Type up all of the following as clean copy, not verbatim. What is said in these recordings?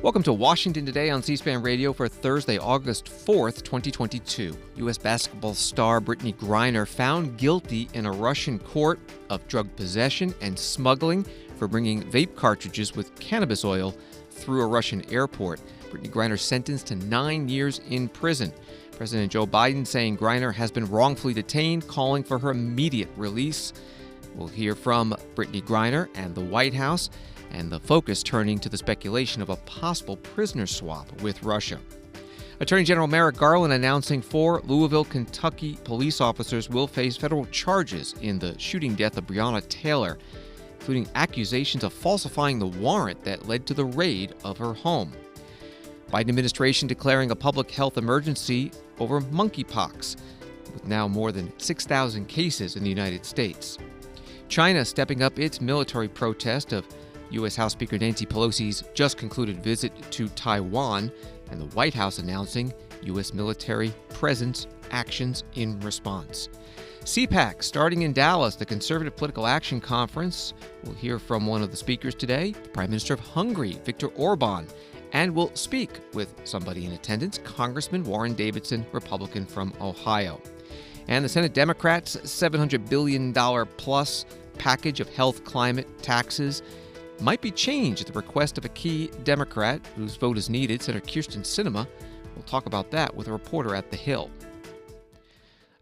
Welcome to Washington Today on C-SPAN Radio for Thursday, August 4th, 2022. U.S. basketball star Brittney Griner found guilty in a Russian court of drug possession and smuggling for bringing vape cartridges with cannabis oil through a Russian airport. Brittney Griner sentenced to 9 years in prison. President Joe Biden saying Griner has been wrongfully detained, calling for her immediate release. We'll hear from Brittney Griner and the White House, and the focus turning to the speculation of a possible prisoner swap with Russia. Attorney General Merrick Garland announcing 4 Louisville, Kentucky police officers will face federal charges in the shooting death of Breonna Taylor, including accusations of falsifying the warrant that led to the raid of her home. Biden administration declaring a public health emergency over monkeypox, with now more than 6,000 cases in the United States. China stepping up its military protest of U.S. House Speaker Nancy Pelosi's just concluded visit to Taiwan, and the White House announcing U.S. military presence actions in response. CPAC starting in Dallas, the Conservative Political Action Conference. We'll hear from one of the speakers today, the Prime Minister of Hungary, Viktor Orban, and we'll speak with somebody in attendance, Congressman Warren Davidson, Republican from Ohio. And the Senate Democrats' $700 billion plus package of health, climate, taxes might be changed at the request of a key Democrat whose vote is needed, Senator Kyrsten Sinema. We'll talk about that with a reporter at The Hill.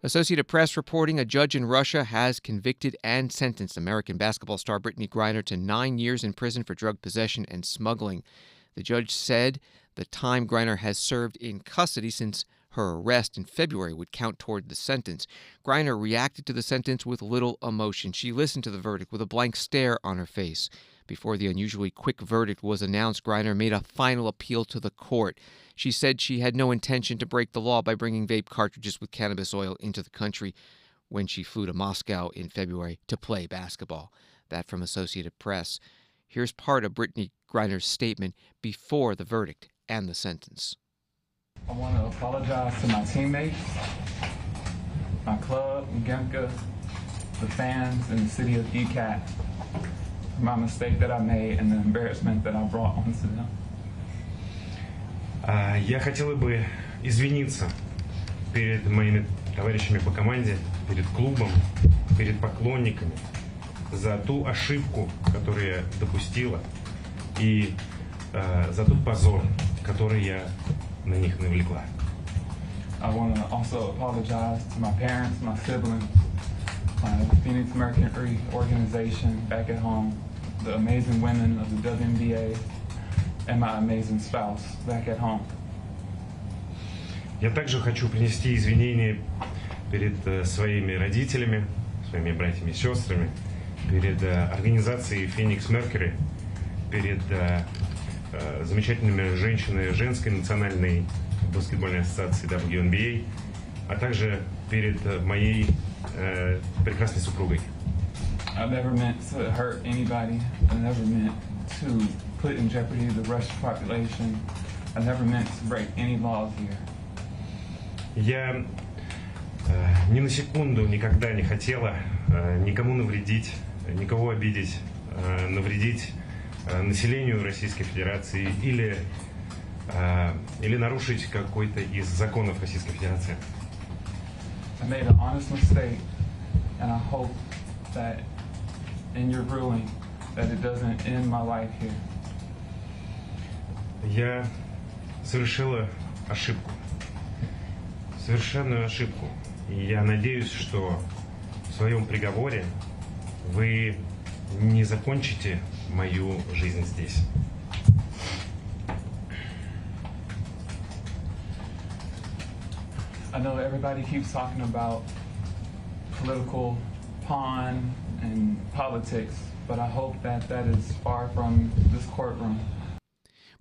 Associated Press reporting a judge in Russia has convicted and sentenced American basketball star Brittney Griner to 9 years in prison for drug possession and smuggling. The judge said the time Griner has served in custody since her arrest in February would count toward the sentence. Griner reacted to the sentence with little emotion. She listened to the verdict with a blank stare on her face. Before the unusually quick verdict was announced, Griner made a final appeal to the court. She said she had no intention to break the law by bringing vape cartridges with cannabis oil into the country when she flew to Moscow in February to play basketball. That from Associated Press. Here's part of Brittney Griner's statement before the verdict and the sentence. I want to apologize to my teammates, my club, Gemka, the fans, and the city of ECAT for my mistake that I made and the embarrassment that I brought onto them. Я хотела бы извиниться перед моими товарищами по команде, перед клубом, перед поклонниками за ту ошибку, которую я допустила, и за тот позор, который я на них навлекла. I want to also apologize to my parents, my siblings, my Phoenix Mercury organization back at home, the amazing women of the WNBA, and my amazing spouse back at home. Я также хочу принести извинения перед своими родителями, своими братьями и сестрами, перед организацией Phoenix Mercury, перед замечательными женщинами женской национальной баскетбольной ассоциации WNBA, а также перед моей прекрасной супругой. I never meant to hurt anybody. I never meant to put in jeopardy the Russian population. I never meant to break any laws here. Я ни на секунду никогда не хотела никому навредить, никого обидеть, навредить населению Российской Федерации или нарушить какой-то из законов Российской Федерации. I made an honest mistake, and I hope that in your ruling that it doesn't end my life here. Я совершила ошибку, совершенную ошибку, и я надеюсь, что в своем приговоре вы не закончите мою жизнь здесь. I know everybody keeps talking about political pawn and politics, but I hope that that is far from this courtroom.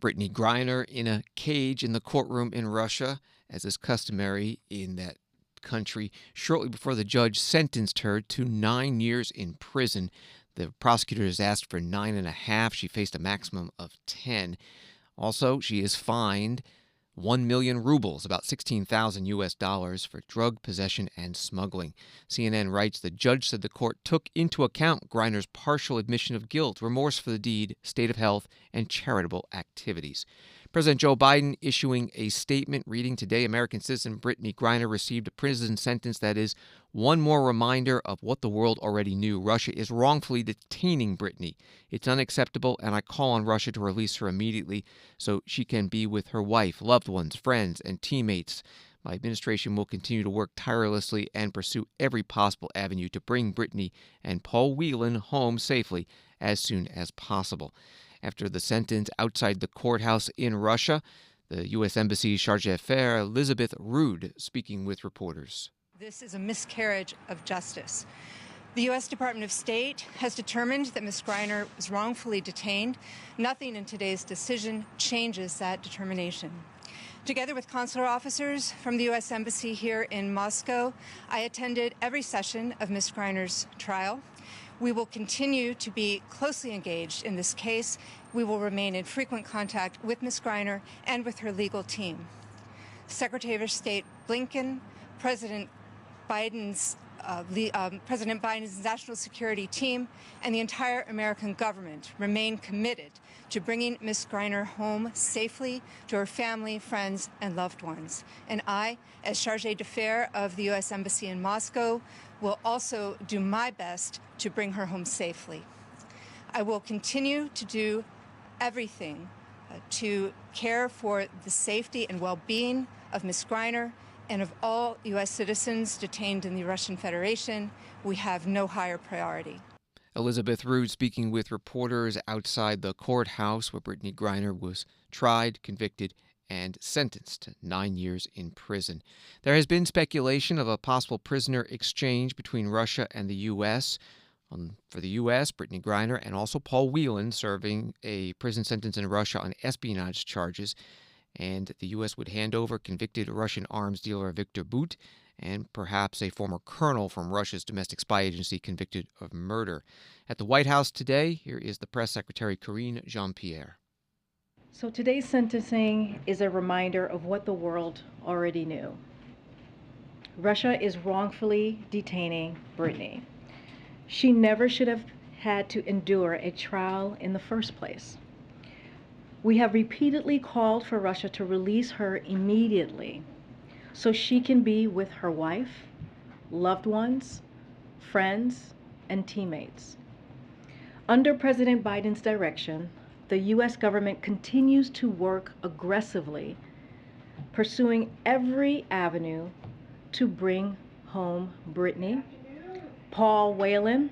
Brittney Griner in a cage in the courtroom in Russia, as is customary in that country, shortly before the judge sentenced her to 9 years in prison. The prosecutors asked for 9.5. She faced a maximum of 10. Also, she is fined 1 million rubles, about 16,000 U.S. dollars, for drug possession and smuggling. CNN writes the judge said the court took into account Griner's partial admission of guilt, remorse for the deed, state of health, and charitable activities. President Joe Biden issuing a statement reading today, American citizen Brittney Griner received a prison sentence that is one more reminder of what the world already knew. Russia is wrongfully detaining Brittney. It's unacceptable, and I call on Russia to release her immediately so she can be with her wife, loved ones, friends, and teammates. My administration will continue to work tirelessly and pursue every possible avenue to bring Brittney and Paul Whelan home safely as soon as possible. After the sentence outside the courthouse in Russia, the U.S. Embassy charge d'affaires Elizabeth Rood speaking with reporters. This is a miscarriage of justice. The U.S. Department of State has determined that Ms. Griner was wrongfully detained. Nothing in today's decision changes that determination. Together with consular officers from the U.S. Embassy here in Moscow, I attended every session of Ms. Griner's trial. We will continue to be closely engaged in this case. We will remain in frequent contact with Ms. Griner and with her legal team. Secretary of State Blinken, President Biden's national security team, and the entire American government remain committed to bringing Ms. Griner home safely to her family, friends, and loved ones. And I, as charge d'affaires of the U.S. Embassy in Moscow, will also do my best to bring her home safely. I will continue to do everything to care for the safety and well-being of Ms. Griner and of all U.S. citizens detained in the Russian Federation. We have no higher priority. Elizabeth Rood speaking with reporters outside the courthouse where Brittney Griner was tried, convicted, and sentenced to 9 years in prison. There has been speculation of a possible prisoner exchange between Russia and the U.S. For the U.S., Brittney Griner and also Paul Whelan serving a prison sentence in Russia on espionage charges. And the U.S. would hand over convicted Russian arms dealer Viktor Bout and perhaps a former colonel from Russia's domestic spy agency convicted of murder. At the White House today, here is the press secretary Karine Jean-Pierre. So today's sentencing is a reminder of what the world already knew. Russia is wrongfully detaining Brittney. She never should have had to endure a trial in the first place. We have repeatedly called for Russia to release her immediately so she can be with her wife, loved ones, friends, and teammates. Under President Biden's direction, the U.S. government continues to work aggressively, pursuing every avenue to bring home Brittney, Paul Whelan,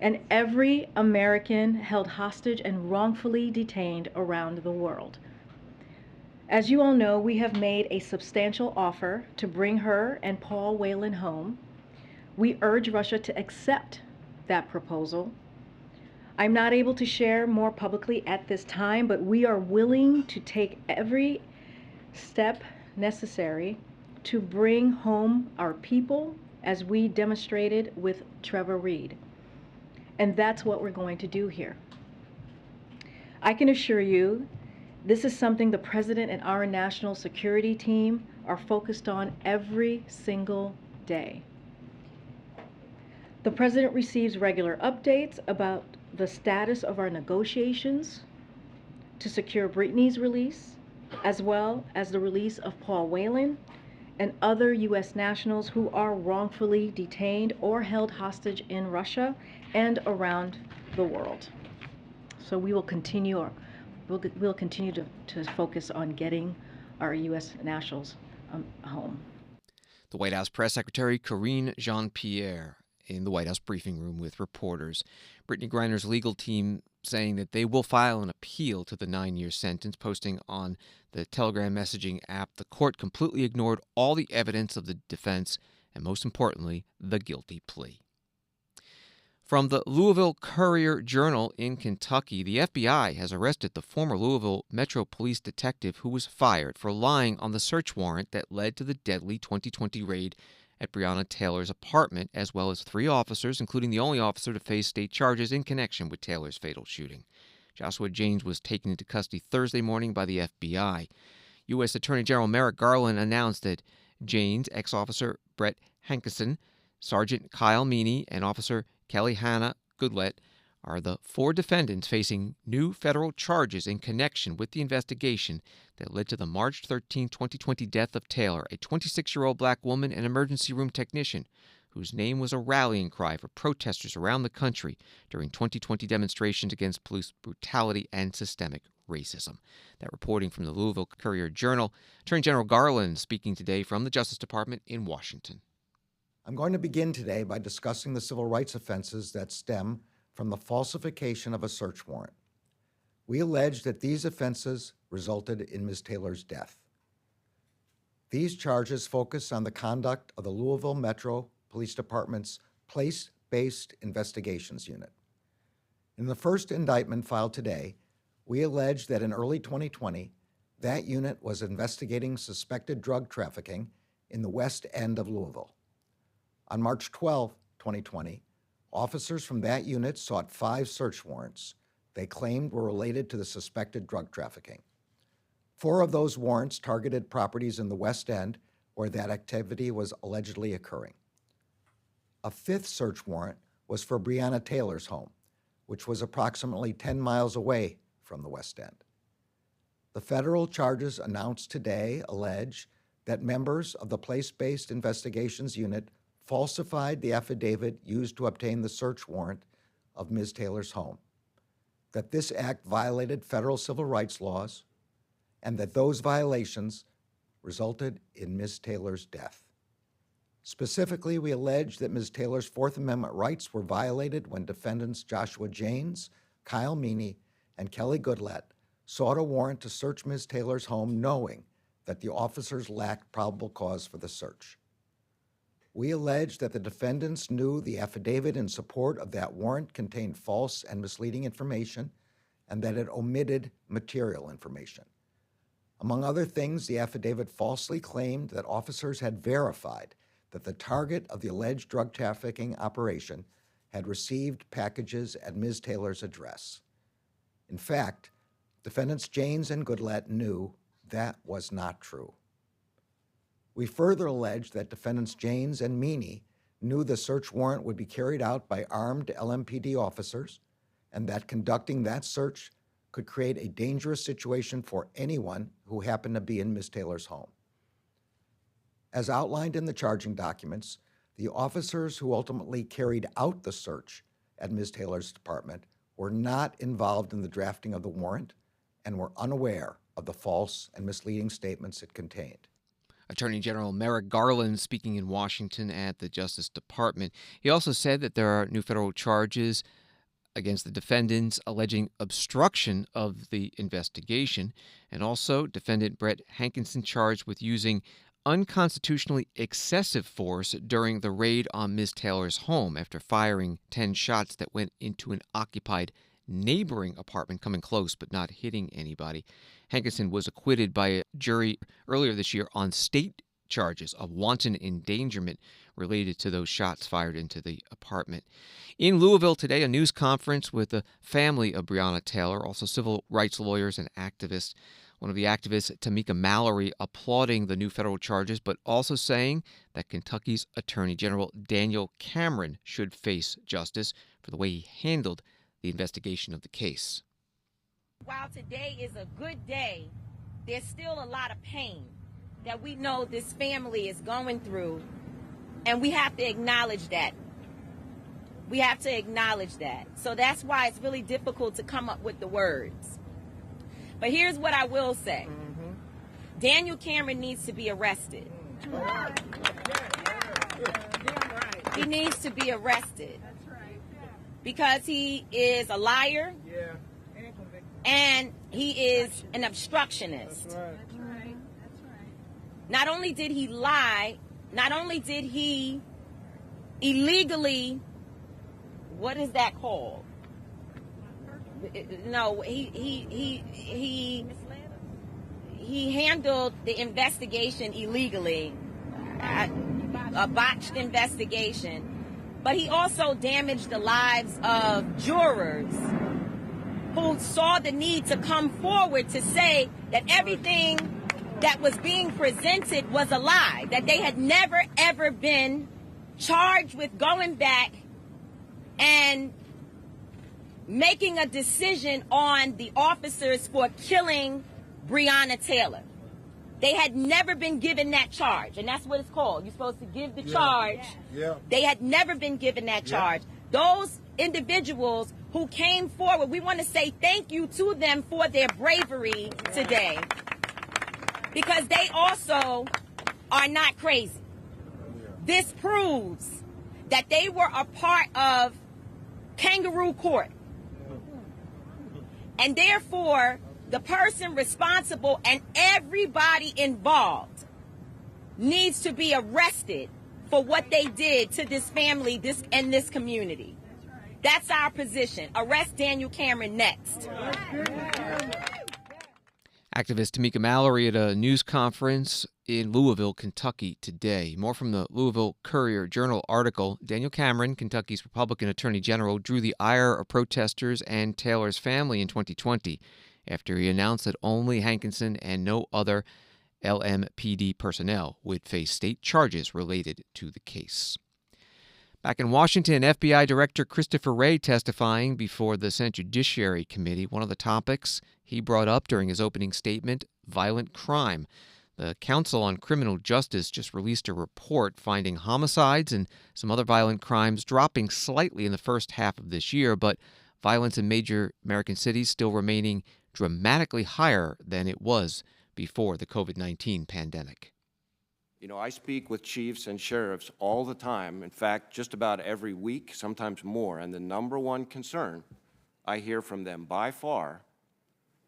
and every American held hostage and wrongfully detained around the world. As you all know, we have made a substantial offer to bring her and Paul Whelan home. We urge Russia to accept that proposal. I'm not able to share more publicly at this time, but we are willing to take every step necessary to bring home our people as we demonstrated with Trevor Reed. And that's what we're going to do here. I can assure you, this is something the President and our national security team are focused on every single day. The President receives regular updates about the status of our negotiations to secure Brittney's release, as well as the release of Paul Whelan and other U.S. nationals who are wrongfully detained or held hostage in Russia and around the world. So we will continue, we'll continue to focus on getting our U.S. nationals home. The White House Press Secretary Karine Jean-Pierre in the White House briefing room with reporters. Brittney Griner's legal team saying that they will file an appeal to the 9-year sentence, posting on the Telegram messaging app. The court completely ignored all the evidence of the defense and, most importantly, the guilty plea. From the Louisville Courier-Journal in Kentucky, the FBI has arrested the former Louisville Metro Police detective who was fired for lying on the search warrant that led to the deadly 2020 raid at Breonna Taylor's apartment, as well as 3 officers, including the only officer to face state charges in connection with Taylor's fatal shooting. Joshua James was taken into custody Thursday morning by the FBI. U.S. Attorney General Merrick Garland announced that Jane's ex-officer Brett Hankison, Sergeant Kyle Meany, and Officer Kelly Hannah Goodlett are the 4 defendants facing new federal charges in connection with the investigation that led to the March 13, 2020 death of Taylor, a 26-year-old black woman and emergency room technician whose name was a rallying cry for protesters around the country during 2020 demonstrations against police brutality and systemic racism. That reporting from the Louisville Courier-Journal. Attorney General Garland speaking today from the Justice Department in Washington. I'm going to begin today by discussing the civil rights offenses that stem from the falsification of a search warrant. We allege that these offenses resulted in Ms. Taylor's death. These charges focus on the conduct of the Louisville Metro Police Department's Place-Based Investigations Unit. In the first indictment filed today, we allege that in early 2020, that unit was investigating suspected drug trafficking in the West End of Louisville. On March 12, 2020, officers from that unit sought 5 search warrants they claimed were related to the suspected drug trafficking. 4 of those warrants targeted properties in the West End where that activity was allegedly occurring. A 5th search warrant was for Breonna Taylor's home, which was approximately 10 miles away from the West End. The federal charges announced today allege that members of the Place-Based Investigations Unit falsified the affidavit used to obtain the search warrant of Ms. Taylor's home, that this act violated federal civil rights laws, and that those violations resulted in Ms. Taylor's death. Specifically, we allege that Ms. Taylor's Fourth Amendment rights were violated when defendants Joshua Janes, Kyle Meany, and Kelly Goodlett sought a warrant to search Ms. Taylor's home knowing that the officers lacked probable cause for the search. We allege that the defendants knew the affidavit in support of that warrant contained false and misleading information and that it omitted material information. Among other things, the affidavit falsely claimed that officers had verified that the target of the alleged drug trafficking operation had received packages at Ms. Taylor's address. In fact, defendants Janes and Goodlett knew that was not true. We further allege that defendants Janes and Meany knew the search warrant would be carried out by armed LMPD officers and that conducting that search could create a dangerous situation for anyone who happened to be in Ms. Taylor's home. As outlined in the charging documents, the officers who ultimately carried out the search at Ms. Taylor's apartment were not involved in the drafting of the warrant and were unaware of the false and misleading statements it contained. Attorney General Merrick Garland speaking in Washington at the Justice Department. He also said that there are new federal charges against the defendants alleging obstruction of the investigation, and also defendant Brett Hankison charged with using unconstitutionally excessive force during the raid on Ms. Taylor's home after firing 10 shots that went into an occupied neighboring apartment, coming close but not hitting anybody. Hankison was acquitted by a jury earlier this year on state charges of wanton endangerment related to those shots fired into the apartment. In Louisville today, a news conference with the family of Breonna Taylor, also civil rights lawyers and activists. One of the activists, Tamika Mallory, applauding the new federal charges, but also saying that Kentucky's Attorney General Daniel Cameron should face justice for the way he handled the investigation of the case. While today is a good day, there's still a lot of pain that we know this family is going through, and we have to acknowledge that. We have to acknowledge that. So that's why it's really difficult to come up with the words. But here's what I will say. Daniel Cameron needs to be arrested. He needs to be arrested because he is a liar and he is an obstructionist. Not only did he lie, not only did he illegally, what is that called? No, he handled the investigation illegally, a botched investigation, but he also damaged the lives of jurors who saw the need to come forward to say that everything that was being presented was a lie, that they had never, ever been charged with going back and making a decision on the officers for killing Breonna Taylor. They had never been given that charge, and that's what it's called. You're supposed to give the charge. Yeah. They had never been given that charge. Those individuals who came forward, we want to say thank you to them for their bravery today, because they also are not crazy. This proves that they were a part of kangaroo court, and therefore the person responsible and everybody involved needs to be arrested for what they did to this family, and this community. That's our position. Arrest Daniel Cameron next. Activist Tamika Mallory at a news conference in Louisville, Kentucky today. More from the Louisville Courier-Journal article. Daniel Cameron, Kentucky's Republican Attorney General, drew the ire of protesters and Taylor's family in 2020 after he announced that only Hankinson and no other LMPD personnel would face state charges related to the case. Back in Washington, FBI Director Christopher Wray testifying before the Senate Judiciary Committee. One of the topics he brought up during his opening statement, violent crime. The Council on Criminal Justice just released a report finding homicides and some other violent crimes dropping slightly in the first half of this year, but violence in major American cities still remaining dramatically higher than it was before the COVID-19 pandemic. You know, I speak with chiefs and sheriffs all the time, in fact, just about every week, sometimes more, and the number one concern I hear from them by far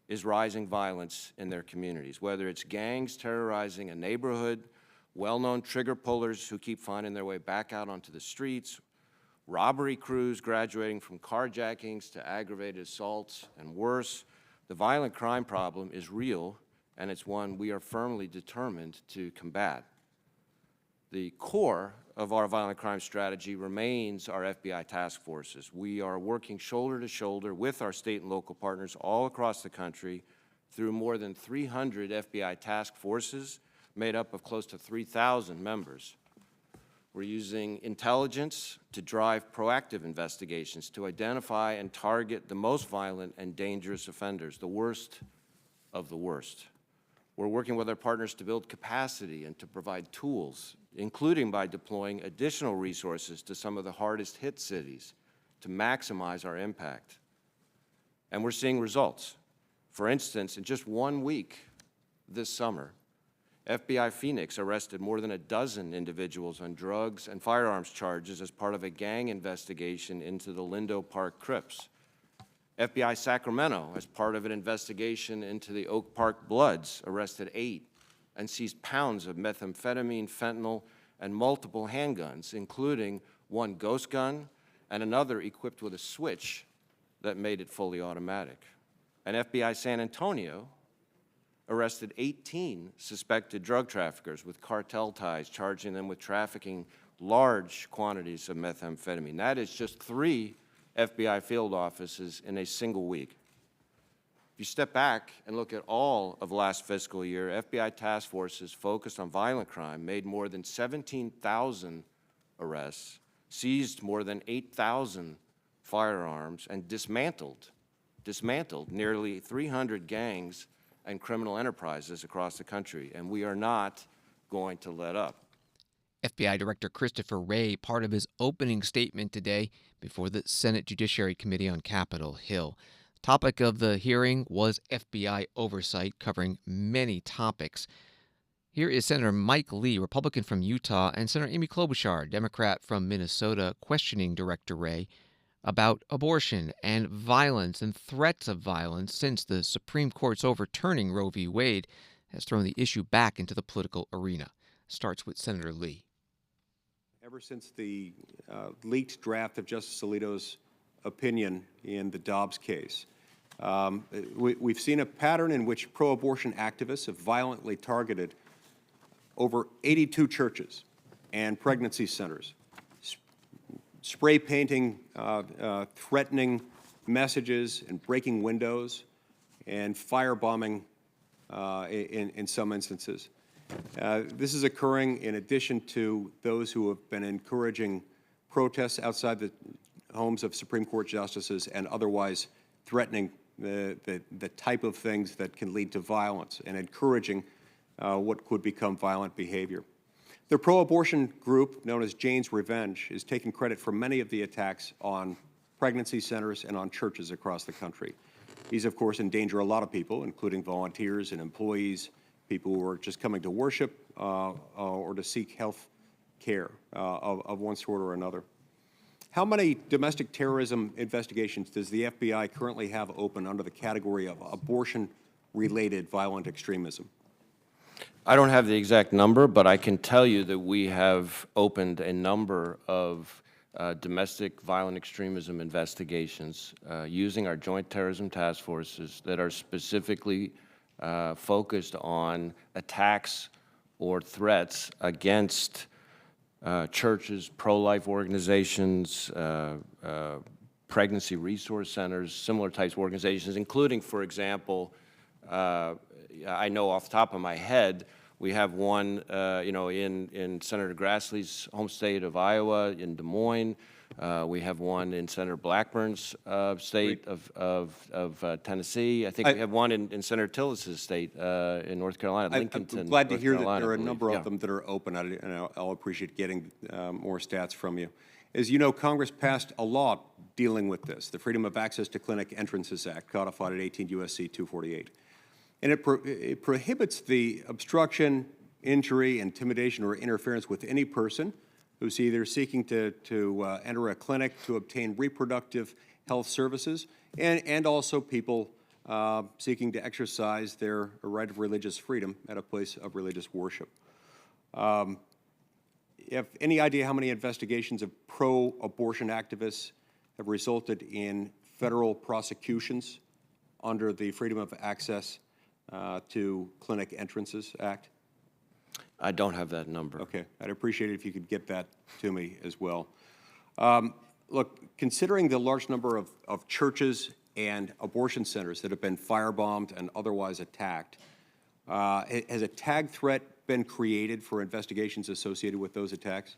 is rising violence in their communities, whether it's gangs terrorizing a neighborhood, well-known trigger pullers who keep finding their way back out onto the streets, robbery crews graduating from carjackings to aggravated assaults and worse. The violent crime problem is real, and it's one we are firmly determined to combat. The core of our violent crime strategy remains our FBI task forces. We are working shoulder to shoulder with our state and local partners all across the country through more than 300 FBI task forces made up of close to 3,000 members. We're using intelligence to drive proactive investigations to identify and target the most violent and dangerous offenders, the worst of the worst. We're working with our partners to build capacity and to provide tools, including by deploying additional resources to some of the hardest hit cities to maximize our impact. And we're seeing results. For instance, in just 1 week this summer, FBI Phoenix arrested more than a dozen individuals on drugs and firearms charges as part of a gang investigation into the Lindo Park Crips. FBI Sacramento, as part of an investigation into the Oak Park Bloods, arrested 8 and seized pounds of methamphetamine, fentanyl, and multiple handguns, including one ghost gun and another equipped with a switch that made it fully automatic. And FBI San Antonio arrested 18 suspected drug traffickers with cartel ties, charging them with trafficking large quantities of methamphetamine. That is just 3 FBI field offices in a single week. If you step back and look at all of last fiscal year, FBI task forces focused on violent crime made more than 17,000 arrests, seized more than 8,000 firearms, and dismantled nearly 300 gangs and criminal enterprises across the country, and we are not going to let up. FBI Director Christopher Wray, part of his opening statement today before the Senate Judiciary Committee on Capitol Hill. The topic of the hearing was FBI oversight, covering many topics. Here is Senator Mike Lee, Republican from Utah, and Senator Amy Klobuchar, Democrat from Minnesota, questioning Director Wray about abortion and violence and threats of violence since the Supreme Court's overturning Roe v. Wade has thrown the issue back into the political arena. Starts with Senator Lee. Ever since the leaked draft of Justice Alito's opinion in the Dobbs case, we've seen a pattern in which pro-abortion activists have violently targeted over 82 churches and pregnancy centers, spray painting threatening messages and breaking windows and firebombing in some instances. This is occurring in addition to those who have been encouraging protests outside the homes of Supreme Court justices and otherwise threatening the type of things that can lead to violence and encouraging what could become violent behavior. The pro-abortion group, known as Jane's Revenge, is taking credit for many of the attacks on pregnancy centers and on churches across the country. These, of course, endanger a lot of people, including volunteers and employees, people who are just coming to worship or to seek health care of one sort or another. How many domestic terrorism investigations does the FBI currently have open under the category of abortion-related violent extremism? I don't have the exact number, but I can tell you that we have opened a number of domestic violent extremism investigations using our joint terrorism task forces that are specifically focused on attacks or threats against churches, pro-life organizations, pregnancy resource centers, similar types of organizations, including, for example, I know off the top of my head, we have one, in Senator Grassley's home state of Iowa, in Des Moines. We have one in Senator Blackburn's state of Tennessee. I think we have one in Senator Tillis's state in North Carolina, Lincolnton. I'm glad to hear that Carolina, there are a number of them that are open, and I'll appreciate getting more stats from you. As you know, Congress passed a law dealing with this, the Freedom of Access to Clinic Entrances Act, codified at 18 U.S.C. 248. And it prohibits the obstruction, injury, intimidation, or interference with any person who's either seeking to enter a clinic to obtain reproductive health services, and also people seeking to exercise their right of religious freedom at a place of religious worship. You have any idea how many investigations of pro-abortion activists have resulted in federal prosecutions under the Freedom of Access to Clinic Entrances Act? I don't have that number. Okay, I'd appreciate it if you could get that to me as well. Look, considering the large number of churches and abortion centers that have been firebombed and otherwise attacked, has a tag threat been created for investigations associated with those attacks?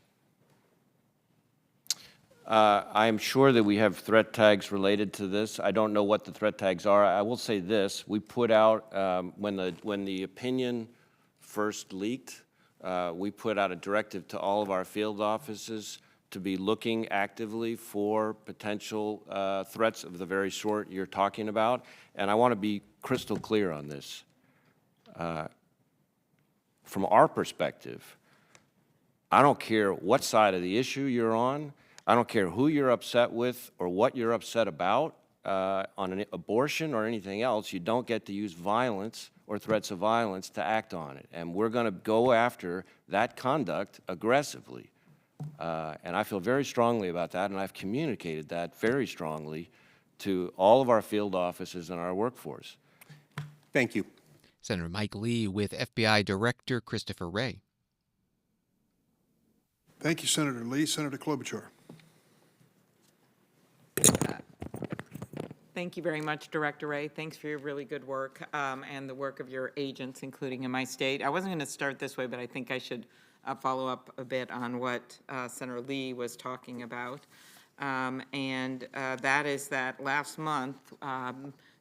I'm sure that we have threat tags related to this. I don't know what the threat tags are. I will say this: we put out when the opinion first leaked, we put out a directive to all of our field offices to be looking actively for potential threats of the very sort you're talking about. And I want to be crystal clear on this. From our perspective, I don't care what side of the issue you're on. I don't care who you're upset with or what you're upset about on an abortion or anything else. You don't get to use violence or threats of violence to act on it. And we're going to go after that conduct aggressively. And I feel very strongly about that, and I've communicated that very strongly to all of our field offices and our workforce. Thank you. Senator Mike Lee with FBI Director Christopher Wray. Thank you, Senator Lee. Senator Klobuchar. Thank you very much, Director Wray. Thanks for your really good work and the work of your agents, including in my state. I wasn't going to start this way, but I think I should follow up a bit on what Senator Lee was talking about. That is that last month,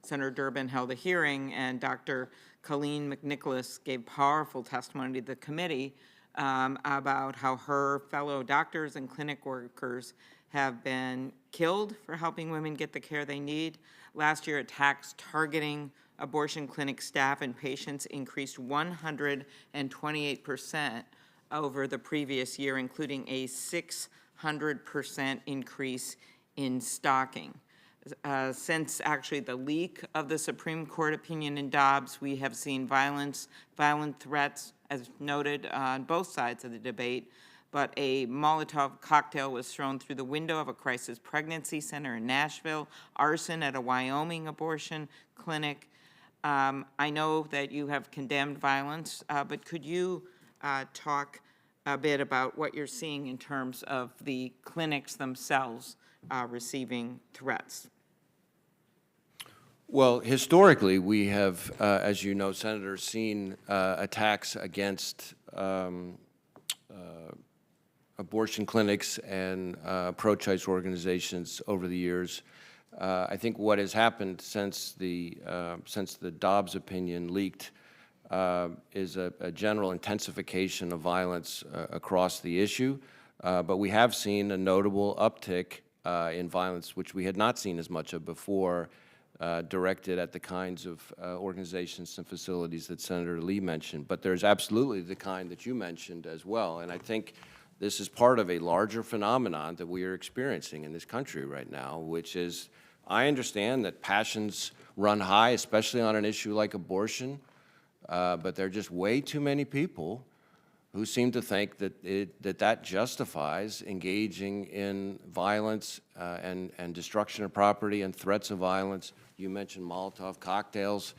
Senator Durbin held a hearing, and Dr. Colleen McNicholas gave powerful testimony to the committee about how her fellow doctors and clinic workers have been killed for helping women get the care they need. Last year, attacks targeting abortion clinic staff and patients increased 128% over the previous year, including a 600% increase in stalking. Since actually the leak of the Supreme Court opinion in Dobbs, we have seen violent threats, as noted on both sides of the debate, but a Molotov cocktail was thrown through the window of a crisis pregnancy center in Nashville, arson at a Wyoming abortion clinic. I know that you have condemned violence, but could you talk a bit about what you're seeing in terms of the clinics themselves receiving threats? Well, historically, we have, as you know, Senator, seen attacks against abortion clinics and pro-choice organizations over the years. I think what has happened since the Dobbs opinion leaked is a general intensification of violence across the issue, but we have seen a notable uptick in violence, which we had not seen as much of before, directed at the kinds of organizations and facilities that Senator Lee mentioned. But there's absolutely the kind that you mentioned as well, and I think this is part of a larger phenomenon that we are experiencing in this country right now, which is, I understand that passions run high, especially on an issue like abortion, but there are just way too many people who seem to think that that justifies engaging in violence and destruction of property and threats of violence. You mentioned Molotov cocktails.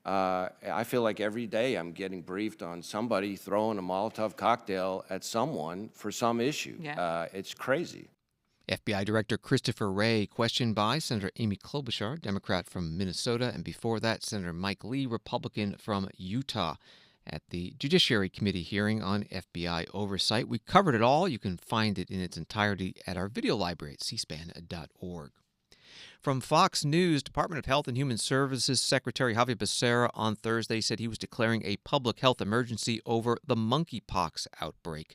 I feel like every day I'm getting briefed on somebody throwing a Molotov cocktail at someone for some issue. Yeah. It's crazy. FBI Director Christopher Wray questioned by Senator Amy Klobuchar, Democrat from Minnesota, and before that, Senator Mike Lee, Republican from Utah, at the Judiciary Committee hearing on FBI oversight. We covered it all. You can find it in its entirety at our video library at cspan.org. From Fox News, Department of Health and Human Services Secretary Javier Becerra on Thursday said he was declaring a public health emergency over the monkeypox outbreak.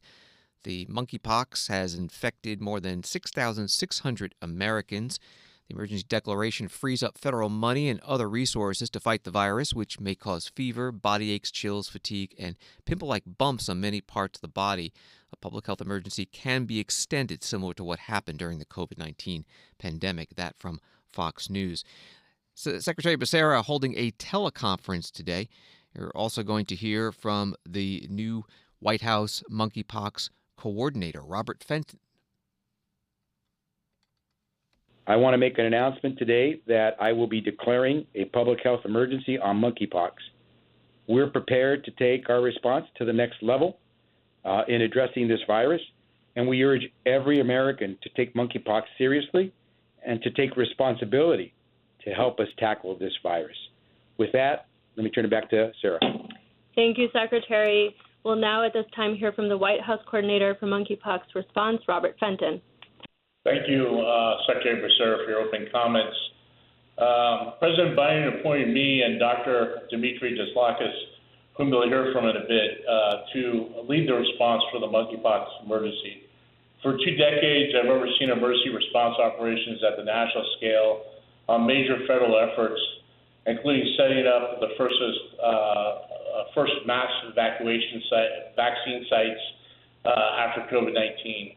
The monkeypox has infected more than 6,600 Americans. The emergency declaration frees up federal money and other resources to fight the virus, which may cause fever, body aches, chills, fatigue, and pimple-like bumps on many parts of the body. A public health emergency can be extended, similar to what happened during the COVID-19 pandemic. That from Fox News. So Secretary Becerra holding a teleconference today. You're also going to hear from the new White House monkeypox coordinator, Robert Fenton. I want to make an announcement today that I will be declaring a public health emergency on monkeypox. We're prepared to take our response to the next level in addressing this virus, and we urge every American to take monkeypox seriously and to take responsibility to help us tackle this virus. With that, let me turn it back to Sarah. Thank you, Secretary. We'll now at this time hear from the White House Coordinator for Monkeypox Response, Robert Fenton. Thank you, Secretary Becerra, for your opening comments. President Biden appointed me and Dr. Dimitri Deslakis, whom you'll hear from in a bit, to lead the response for the monkeypox emergency. For 2 decades, I've overseen emergency response operations at the national scale on major federal efforts, including setting up the first mass evacuation vaccine sites after COVID-19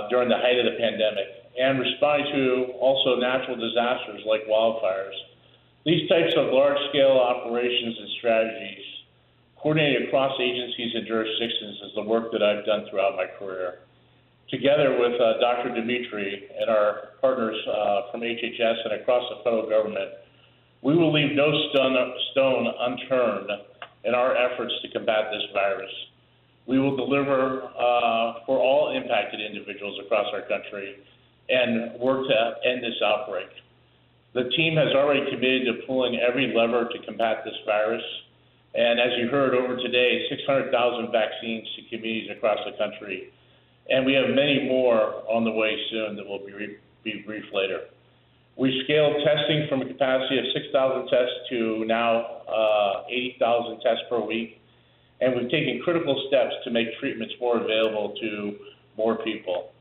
during the height of the pandemic, and responding to also natural disasters like wildfires. These types of large-scale operations and strategies, coordinated across agencies and jurisdictions, is the work that I've done throughout my career. Together with Dr. Dimitri and our partners from HHS and across the federal government, we will leave no stone unturned in our efforts to combat this virus. We will deliver for all impacted individuals across our country and work to end this outbreak. The team has already committed to pulling every lever to combat this virus. And as you heard over today, 600,000 vaccines to communities across the country. And we have many more on the way soon that will be briefed later. We scaled testing from a capacity of 6,000 tests to now 80,000 tests per week. And we've taken critical steps to make treatments more available to more people.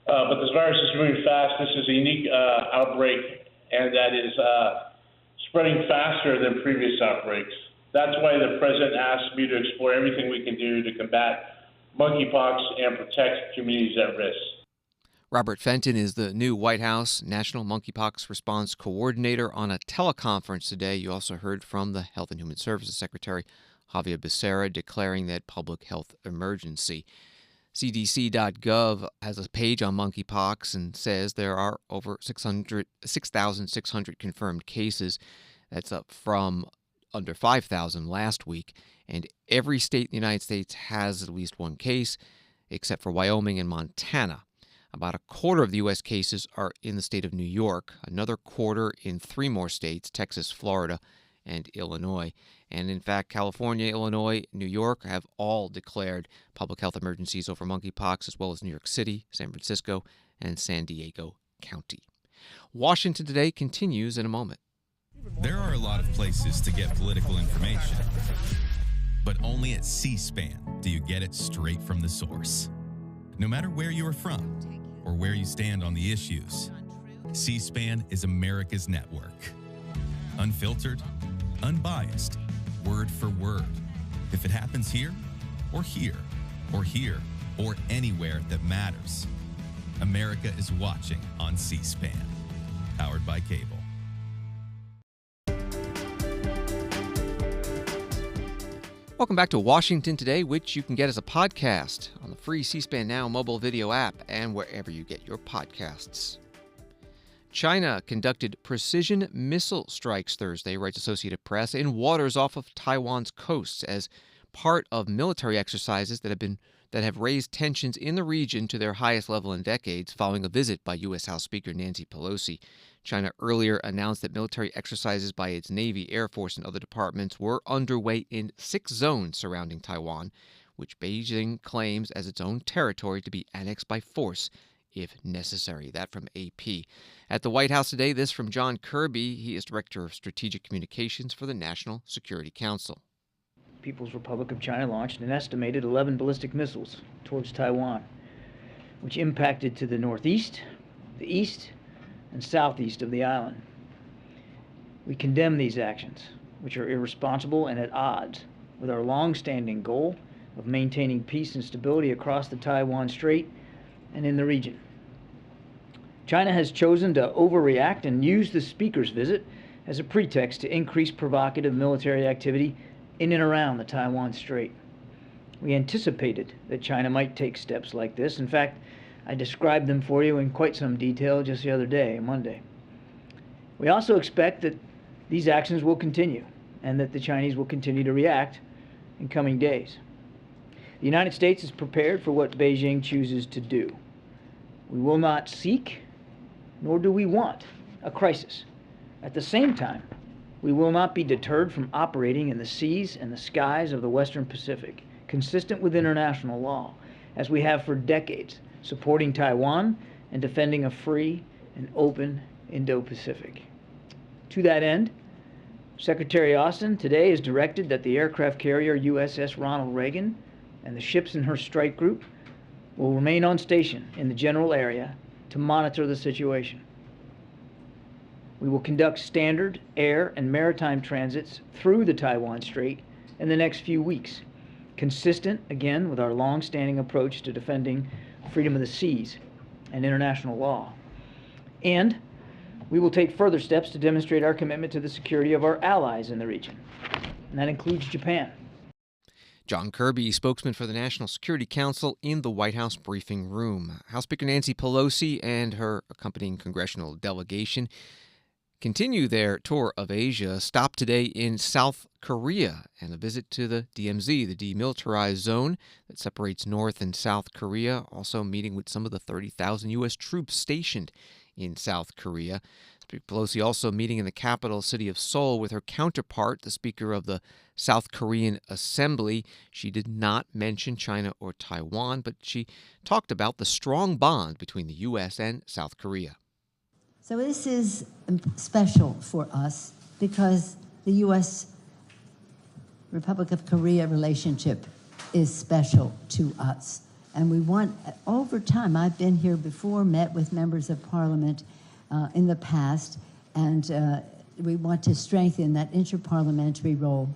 But this virus is moving fast. This is a unique outbreak, and that is spreading faster than previous outbreaks. That's why the president asked me to explore everything we can do to combat monkeypox and protect communities at risk. Robert Fenton is the new White House National Monkeypox Response Coordinator on a teleconference today. You also heard from the Health and Human Services Secretary, Javier Becerra, declaring that public health emergency. CDC.gov has a page on monkeypox and says there are over 6,600 confirmed cases. That's up from under 5,000 last week. And every state in the United States has at least one case, except for Wyoming and Montana. About a quarter of the U.S. cases are in the state of New York, another quarter in 3 more states, Texas, Florida, and Illinois. And in fact, California, Illinois, New York have all declared public health emergencies over monkeypox, as well as New York City, San Francisco, and San Diego County. Washington Today continues in a moment. There are a lot of places to get political information, but only at C-SPAN do you get it straight from the source. No matter where you are from or where you stand on the issues, C-SPAN is America's network. Unfiltered, unbiased, word for word. If it happens here, or here, or here, or anywhere that matters, America is watching on C-SPAN, powered by cable. Welcome back to Washington Today, which you can get as a podcast on the free C-SPAN Now mobile video app and wherever you get your podcasts. China conducted precision missile strikes Thursday, writes Associated Press, in waters off of Taiwan's coasts as part of military exercises that have raised tensions in the region to their highest level in decades following a visit by U.S. House Speaker Nancy Pelosi. China earlier announced that military exercises by its Navy, Air Force, and other departments were underway in 6 zones surrounding Taiwan, which Beijing claims as its own territory to be annexed by force if necessary. That from AP. At the White House today, this from John Kirby. He is Director of Strategic Communications for the National Security Council. People's Republic of China launched an estimated 11 ballistic missiles towards Taiwan, which impacted to the northeast, the east, and southeast of the island. We condemn these actions, which are irresponsible and at odds with our long-standing goal of maintaining peace and stability across the Taiwan Strait and in the region. China has chosen to overreact and use the speaker's visit as a pretext to increase provocative military activity in and around the Taiwan Strait. We anticipated that China might take steps like this. In fact, I described them for you in quite some detail just the other day, Monday. We also expect that these actions will continue and that the Chinese will continue to react in coming days. The United States is prepared for what Beijing chooses to do. We will not seek, nor do we want, a crisis. At the same time, we will not be deterred from operating in the seas and the skies of the Western Pacific, consistent with international law, as we have for decades, supporting Taiwan and defending a free and open Indo-Pacific. To that end, Secretary Austin today has directed that the aircraft carrier USS Ronald Reagan and the ships in her strike group will remain on station in the general area to monitor the situation. We will conduct standard air and maritime transits through the Taiwan Strait in the next few weeks, consistent, again, with our long-standing approach to defending freedom of the seas and international law. And we will take further steps to demonstrate our commitment to the security of our allies in the region, and that includes Japan. John Kirby, spokesman for the National Security Council in the White House briefing room. House Speaker Nancy Pelosi and her accompanying congressional delegation continue their tour of Asia, stopped today in South Korea, and a visit to the DMZ, the demilitarized zone that separates North and South Korea, also meeting with some of the 30,000 U.S. troops stationed in South Korea. Speaker Pelosi also meeting in the capital city of Seoul with her counterpart, the Speaker of the South Korean Assembly. She did not mention China or Taiwan, but she talked about the strong bond between the U.S. and South Korea. So this is special for us because the U.S. Republic of Korea relationship is special to us. And we want, over time, I've been here before, met with members of Parliament in the past, and we want to strengthen that interparliamentary role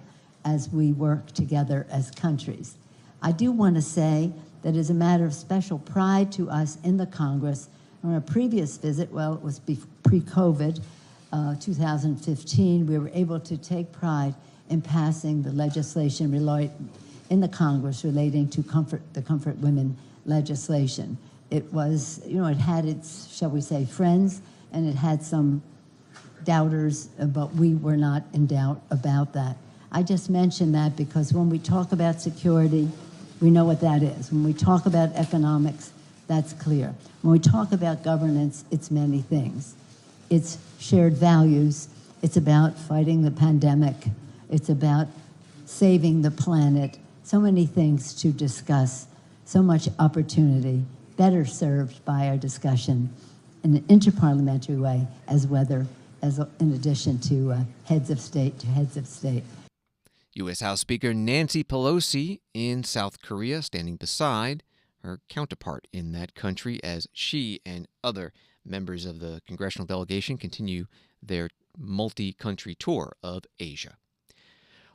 as we work together as countries. I do want to say that as a matter of special pride to us in the Congress, on a previous visit, well, it was pre-COVID, 2015, we were able to take pride in passing the legislation in the Congress relating to the Comfort Women legislation. It was, it had its, shall we say, friends, and it had some doubters, but we were not in doubt about that. I just mention that because when we talk about security, we know what that is. When we talk about economics, That's clear. When we talk about governance, it's many things. It's shared values. It's about fighting the pandemic. It's about saving the planet. So many things to discuss, so much opportunity, better served by our discussion in an interparliamentary way as in addition to heads of state to heads of state. U.S. House Speaker Nancy Pelosi in South Korea, standing beside her counterpart in that country as she and other members of the congressional delegation continue their multi-country tour of Asia.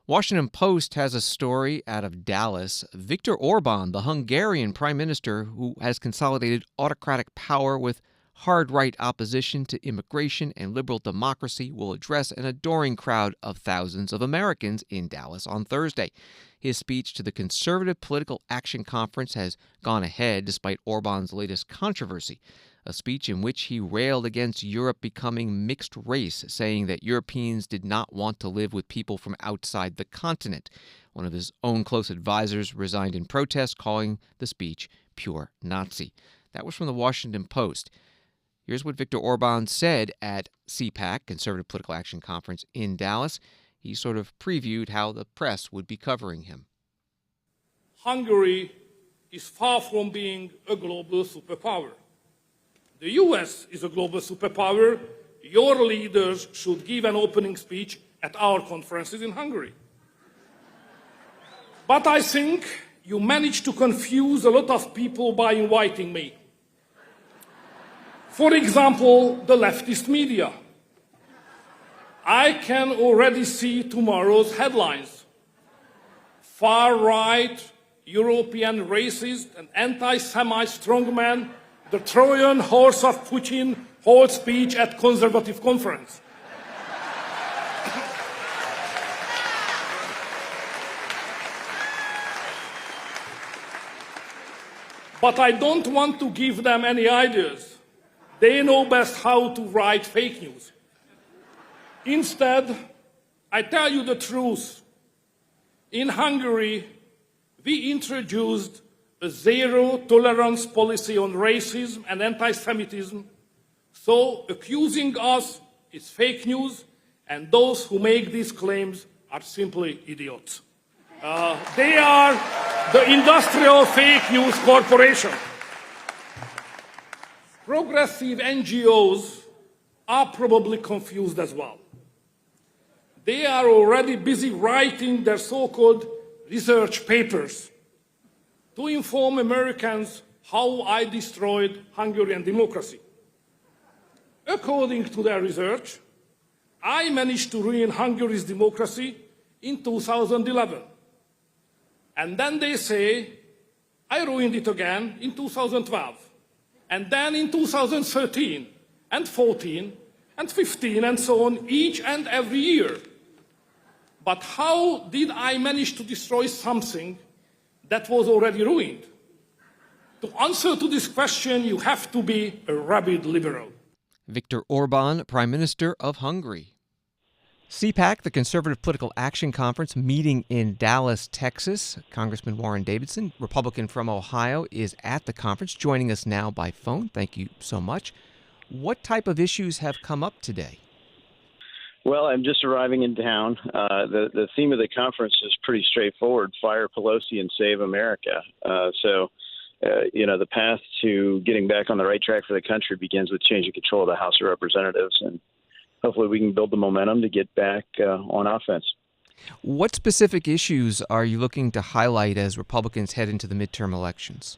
Washington Post has a story out of Dallas. Viktor Orban, the Hungarian prime minister who has consolidated autocratic power with hard-right opposition to immigration and liberal democracy, will address an adoring crowd of thousands of Americans in Dallas on Thursday. His speech to the Conservative Political Action Conference has gone ahead despite Orban's latest controversy, a speech in which he railed against Europe becoming mixed race, saying that Europeans did not want to live with people from outside the continent. One of his own close advisors resigned in protest, calling the speech pure Nazi. That was from the Washington Post. Here's what Viktor Orban said at CPAC, Conservative Political Action Conference in Dallas. He sort of previewed how the press would be covering him. Hungary is far from being a global superpower. The U.S. is a global superpower. Your leaders should give an opening speech at our conferences in Hungary. But I think you managed to confuse a lot of people by inviting me. For example, the leftist media. I can already see tomorrow's headlines. Far-right, European racist and anti-Semite strongman, the Trojan horse of Putin, holds speech at conservative conference. But I don't want to give them any ideas. They know best how to write fake news. Instead, I tell you the truth. In Hungary, we introduced a zero-tolerance policy on racism and anti-Semitism, so accusing us is fake news, and those who make these claims are simply idiots. They are the industrial fake news corporation. Progressive NGOs are probably confused as well. They are already busy writing their so-called research papers to inform Americans how I destroyed Hungarian democracy. According to their research, I managed to ruin Hungary's democracy in 2011. And then they say, I ruined it again in 2012. And then in 2013, and 14, and 15, and so on, each and every year. But how did I manage to destroy something that was already ruined? To answer to this question, you have to be a rabid liberal. Viktor Orban, Prime Minister of Hungary. CPAC, the Conservative Political Action Conference, meeting in Dallas, Texas. Congressman Warren Davidson, Republican from Ohio, is at the conference, joining us now by phone. Thank you so much. What type of issues have come up today? Well, I'm just arriving in town. The theme of the conference is pretty straightforward: fire Pelosi and save America. The path to getting back on the right track for the country begins with changing control of the House of Representatives, and hopefully we can build the momentum to get back on offense. What specific issues are you looking to highlight as Republicans head into the midterm elections?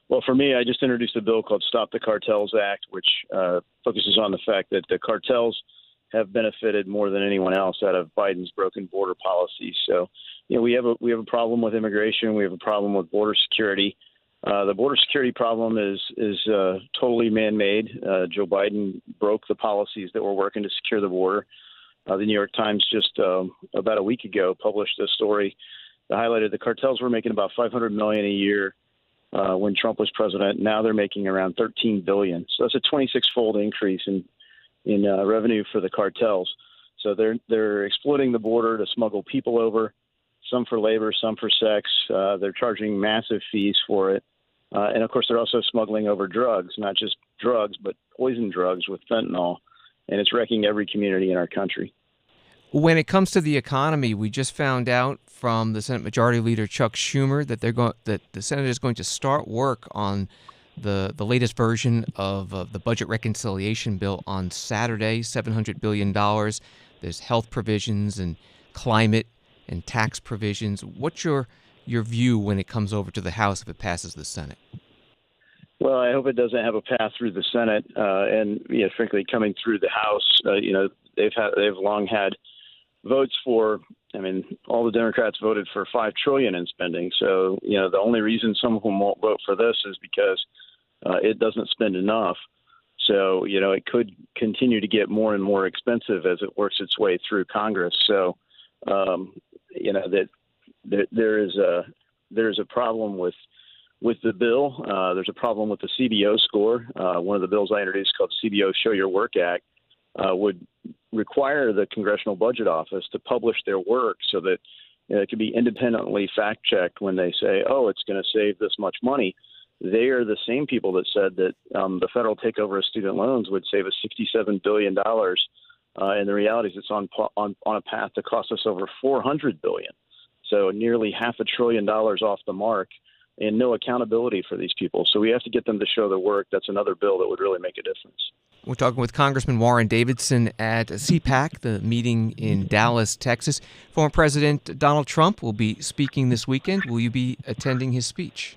Well, for me, I just introduced a bill called Stop the Cartels Act, which focuses on the fact that the cartels have benefited more than anyone else out of Biden's broken border policy. So, we have a problem with immigration. We have a problem with border security. The border security problem is totally man-made. Joe Biden broke the policies that were working to secure the border. The New York Times just about a week ago published a story that highlighted the cartels were making about $500 million a year when Trump was president. Now they're making around $13 billion. So that's a 26-fold increase in revenue for the cartels. So they're exploiting the border to smuggle people over, some for labor, some for sex. They're charging massive fees for it. And, of course, they're also smuggling over drugs, not just drugs, but poison drugs with fentanyl. And it's wrecking every community in our country. When it comes to the economy, we just found out from the Senate Majority Leader Chuck Schumer that the Senate is going to start work on the latest version of the budget reconciliation bill on Saturday. $700 billion. There's health provisions and climate and tax provisions. What's your view when it comes over to the House if it passes the Senate? Well, I hope it doesn't have a path through the Senate, and frankly, coming through the House. They've long had votes for. I mean, all the Democrats voted for $5 trillion in spending. So the only reason some of them won't vote for this is because it doesn't spend enough. So it could continue to get more and more expensive as it works its way through Congress. So that there is a problem with the bill. There's a problem with the CBO score. One of the bills I introduced called CBO Show Your Work Act would require the Congressional Budget Office to publish their work so that it can be independently fact-checked when they say, oh, it's going to save this much money. They are the same people that said that the federal takeover of student loans would save us $67 billion. And the reality is it's on a path to cost us over $400 billion. So nearly $500 billion off the mark, and no accountability for these people. So we have to get them to show their work. That's another bill that would really make a difference. We're talking with Congressman Warren Davidson at CPAC, the meeting in Dallas, Texas. Former President Donald Trump will be speaking this weekend. Will you be attending his speech?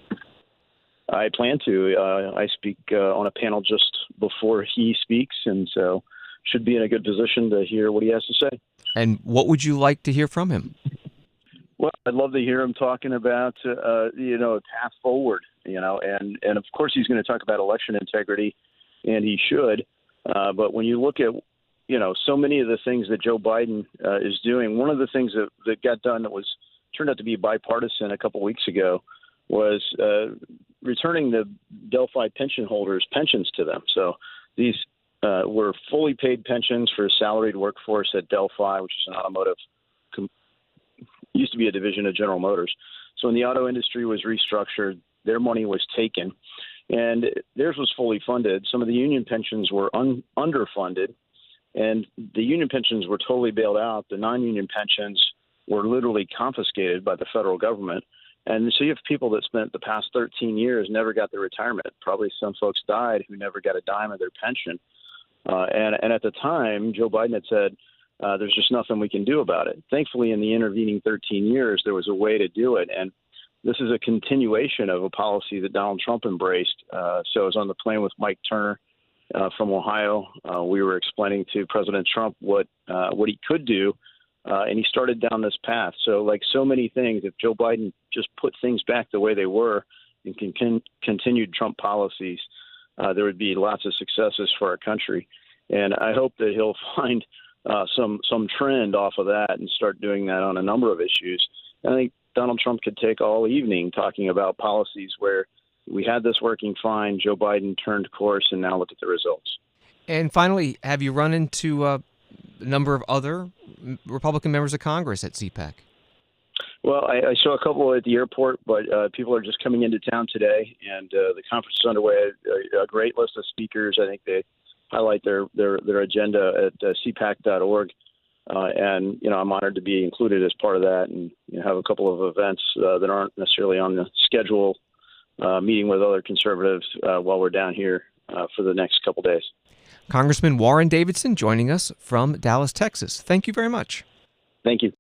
I plan to. I speak on a panel just before he speaks, and so should be in a good position to hear what he has to say. And what would you like to hear from him? Well, I'd love to hear him talking about, a path forward, and of course he's going to talk about election integrity, and he should. But when you look at, so many of the things that Joe Biden is doing, one of the things that got done that turned out to be bipartisan a couple weeks ago was returning the Delphi pension holders pensions to them. So these were fully paid pensions for a salaried workforce at Delphi, which is an automotive used to be a division of General Motors. So when the auto industry was restructured, their money was taken, and theirs was fully funded. Some of the union pensions were underfunded, and the union pensions were totally bailed out. The non-union pensions were literally confiscated by the federal government. And so you have people that spent the past 13 years never got their retirement. Probably some folks died who never got a dime of their pension. And at the time, Joe Biden had said, there's just nothing we can do about it. Thankfully, in the intervening 13 years, there was a way to do it. And this is a continuation of a policy that Donald Trump embraced. So I was on the plane with Mike Turner from Ohio. We were explaining to President Trump what he could do, and he started down this path. So like so many things, if Joe Biden just put things back the way they were and continued Trump policies, there would be lots of successes for our country. And I hope that he'll find some trend off of that and start doing that on a number of issues. And I think Donald Trump could take all evening talking about policies where we had this working fine, Joe Biden turned course, and now look at the results. And finally, have you run into a number of other Republican members of Congress at CPAC? Well, I saw a couple at the airport, but people are just coming into town today, and the conference is underway. A great list of speakers. I think they highlight their agenda at cpac.org. And, I'm honored to be included as part of that and have a couple of events that aren't necessarily on the schedule, meeting with other conservatives while we're down here for the next couple days. Congressman Warren Davidson joining us from Dallas, Texas. Thank you very much. Thank you.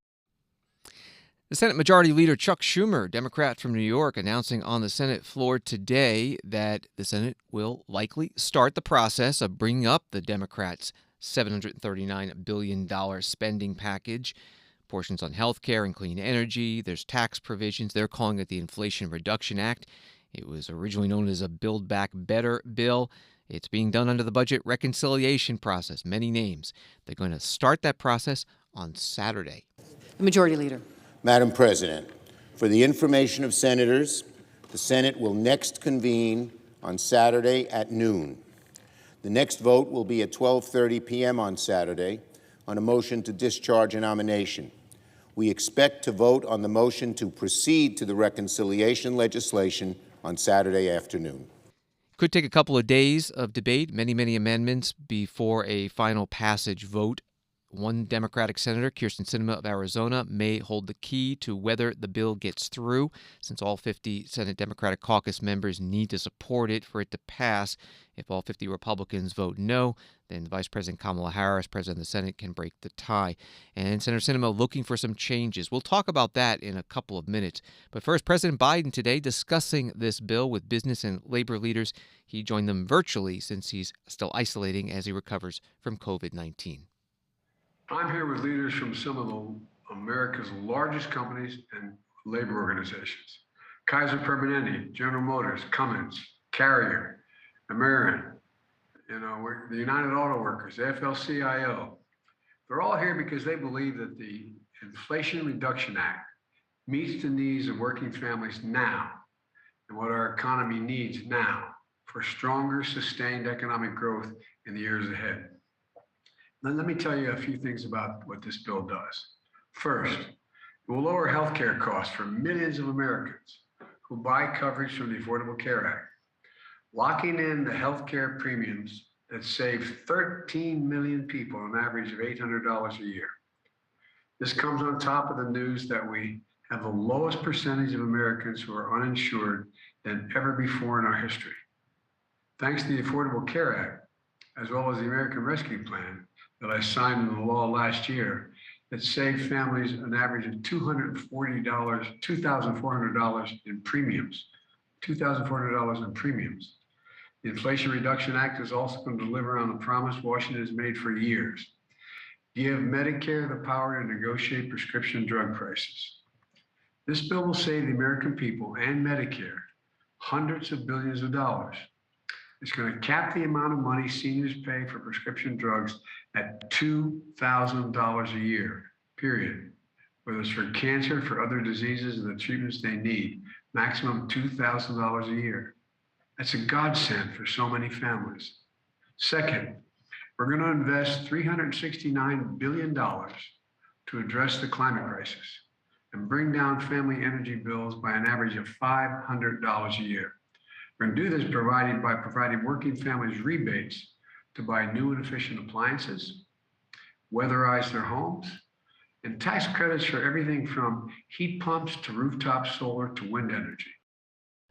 The Senate Majority Leader Chuck Schumer, Democrat from New York, announcing on the Senate floor today that the Senate will likely start the process of bringing up the Democrats' $739 billion spending package. Portions on health care and clean energy. There's tax provisions. They're calling it the Inflation Reduction Act. It was originally known as a Build Back Better bill. It's being done under the budget reconciliation process, many names. They're going to start that process on Saturday. The Majority Leader. Madam President, for the information of senators, the Senate will next convene on Saturday at noon. The next vote will be at 12:30 p.m. on Saturday on a motion to discharge a nomination. We expect to vote on the motion to proceed to the reconciliation legislation on Saturday afternoon. Could take a couple of days of debate, many amendments before a final passage vote. One Democratic senator, Kyrsten Sinema of Arizona, may hold the key to whether the bill gets through, since all 50 Senate Democratic caucus members need to support it for it to pass. If all 50 Republicans vote no, then Vice President Kamala Harris, President of the Senate, can break the tie. And Senator Sinema looking for some changes. We'll talk about that in a couple of minutes. But first, President Biden today discussing this bill with business and labor leaders. He joined them virtually since he's still isolating as he recovers from COVID-19. I'm here with leaders from some of America's largest companies and labor organizations. Kaiser Permanente, General Motors, Cummins, Carrier, American, the United Auto Workers, AFL-CIO. They're all here because they believe that the Inflation Reduction Act meets the needs of working families now and what our economy needs now for stronger, sustained economic growth in the years ahead. Let me tell you a few things about what this bill does. First, it will lower healthcare costs for millions of Americans who buy coverage from the Affordable Care Act, locking in the healthcare premiums that save 13 million people an average of $800 a year. This comes on top of the news that we have the lowest percentage of Americans who are uninsured than ever before in our history. Thanks to the Affordable Care Act, as well as the American Rescue Plan that I signed into law last year, that saved families an average of $2,400 in premiums. $2,400 in premiums. The Inflation Reduction Act is also going to deliver on the promise Washington has made for years. Give Medicare the power to negotiate prescription drug prices. This bill will save the American people and Medicare hundreds of billions of dollars. It's going to cap the amount of money seniors pay for prescription drugs at $2,000 a year, period. Whether it's for cancer, for other diseases, and the treatments they need, maximum $2,000 a year. That's a godsend for so many families. Second, we're going to invest $369 billion to address the climate crisis and bring down family energy bills by an average of $500 a year. We're going to do this by providing working families rebates to buy new and efficient appliances, weatherize their homes, and tax credits for everything from heat pumps to rooftop solar to wind energy.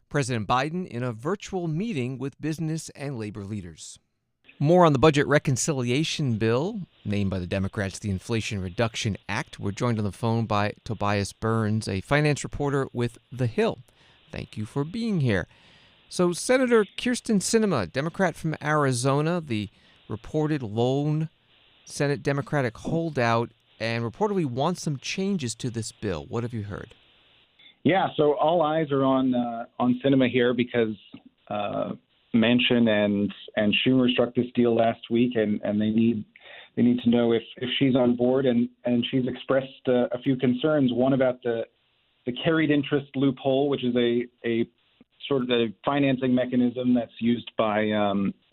President Biden in a virtual meeting with business and labor leaders. More on the budget reconciliation bill, named by the Democrats the Inflation Reduction Act. We're joined on the phone by Tobias Burns, a finance reporter with The Hill. Thank you for being here. So Senator Kyrsten Sinema, Democrat from Arizona, the reported lone Senate Democratic holdout, and reportedly wants some changes to this bill. What have you heard? Yeah, so all eyes are on Sinema here because Manchin and Schumer struck this deal last week, and they need to know if she's on board, and she's expressed a few concerns. One about the carried interest loophole, which is a sort of the financing mechanism that's used by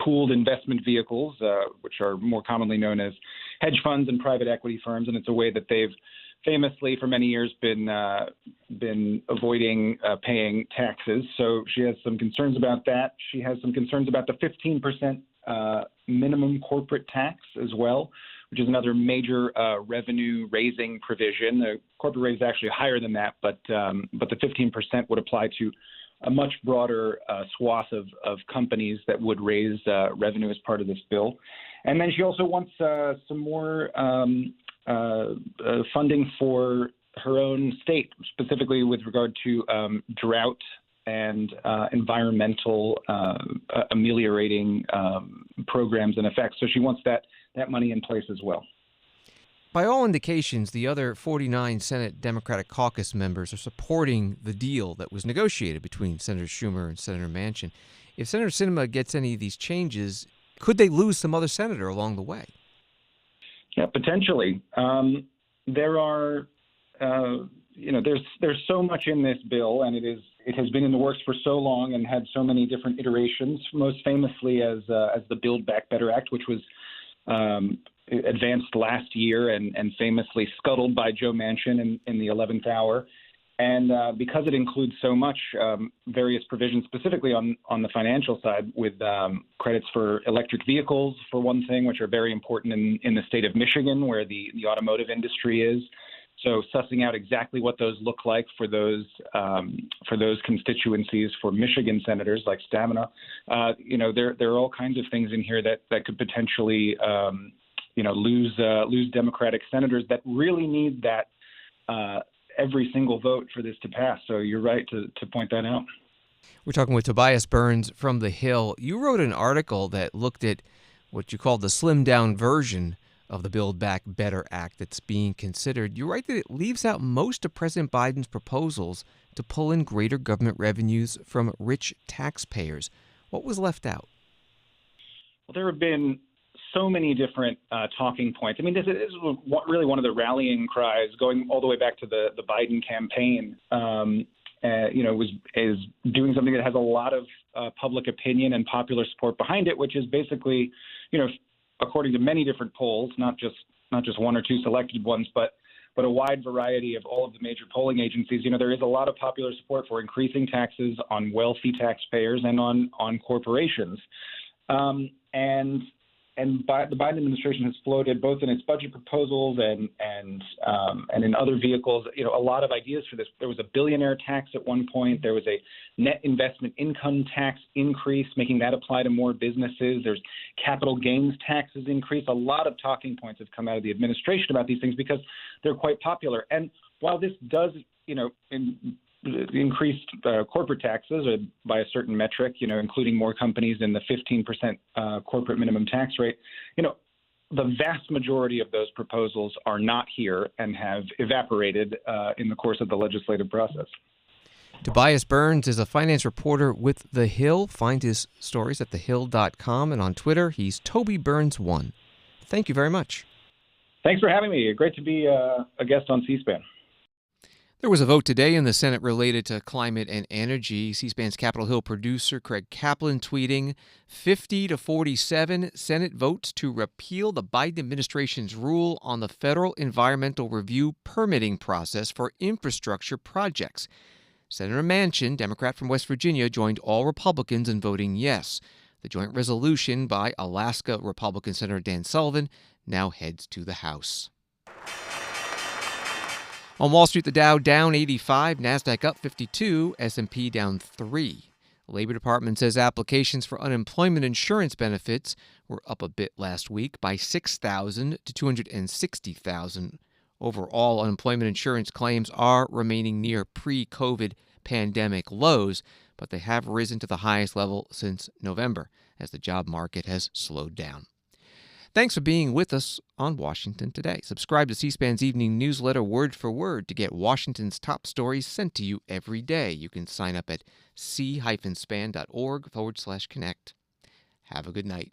pooled investment vehicles, which are more commonly known as hedge funds and private equity firms, and it's a way that they've famously for many years been avoiding paying taxes. So she has some concerns about that. She has some concerns about the 15% minimum corporate tax as well, which is another major revenue-raising provision. The corporate rate is actually higher than that, but the 15% would apply to a much broader swath of companies that would raise revenue as part of this bill. And then she also wants some more funding for her own state, specifically with regard to drought and environmental ameliorating programs and effects. So she wants that money in place as well. By all indications, the other 49 Senate Democratic caucus members are supporting the deal that was negotiated between Senator Schumer and Senator Manchin. If Senator Sinema gets any of these changes, could they lose some other senator along the way? Yeah, potentially. There are, there's so much in this bill, and it has been in the works for so long and had so many different iterations. Most famously as the Build Back Better Act, which was advanced last year and famously scuttled by Joe Manchin in the 11th hour. And because it includes so much, various provisions, specifically on the financial side, with credits for electric vehicles, for one thing, which are very important in the state of Michigan, where the automotive industry is. So sussing out exactly what those look like for those constituencies for Michigan senators like Stamina, there are all kinds of things in here that could potentially lose Democratic senators that really need that every single vote for this to pass. So you're right to point that out. We're talking with Tobias Burns from The Hill. You wrote an article that looked at what you called the slimmed-down version of the Build Back Better Act that's being considered. You write that it leaves out most of President Biden's proposals to pull in greater government revenues from rich taxpayers. What was left out? Well, there have been so many different talking points. I mean, this is really one of the rallying cries going all the way back to the Biden campaign. Is doing something that has a lot of public opinion and popular support behind it, which is basically, according to many different polls, not just one or two selected ones, but a wide variety of all of the major polling agencies. There is a lot of popular support for increasing taxes on wealthy taxpayers and on corporations. And the Biden administration has floated, both in its budget proposals and in other vehicles, a lot of ideas for this. There was a billionaire tax at one point. There was a net investment income tax increase, making that apply to more businesses. There's capital gains taxes increase. A lot of talking points have come out of the administration about these things because they're quite popular. And while this does, increased corporate taxes by a certain metric, including more companies in the 15% corporate minimum tax rate, the vast majority of those proposals are not here and have evaporated in the course of the legislative process. Tobias Burns is a finance reporter with The Hill. Find his stories at thehill.com, and on Twitter, he's TobyBurns1. Thank you very much. Thanks for having me. Great to be a guest on C-SPAN. There was a vote today in the Senate related to climate and energy. C-SPAN's Capitol Hill producer Craig Kaplan tweeting, 50-47, Senate votes to repeal the Biden administration's rule on the federal environmental review permitting process for infrastructure projects. Senator Manchin, Democrat from West Virginia, joined all Republicans in voting yes. The joint resolution by Alaska Republican Senator Dan Sullivan now heads to the House. On Wall Street, the Dow down 85, NASDAQ up 52, S&P down 3. The Labor Department says applications for unemployment insurance benefits were up a bit last week by 6,000 to 260,000. Overall, unemployment insurance claims are remaining near pre-COVID pandemic lows, but they have risen to the highest level since November as the job market has slowed down. Thanks for being with us on Washington Today. Subscribe to C-SPAN's evening newsletter word for word to get Washington's top stories sent to you every day. You can sign up at c-span.org/connect. Have a good night.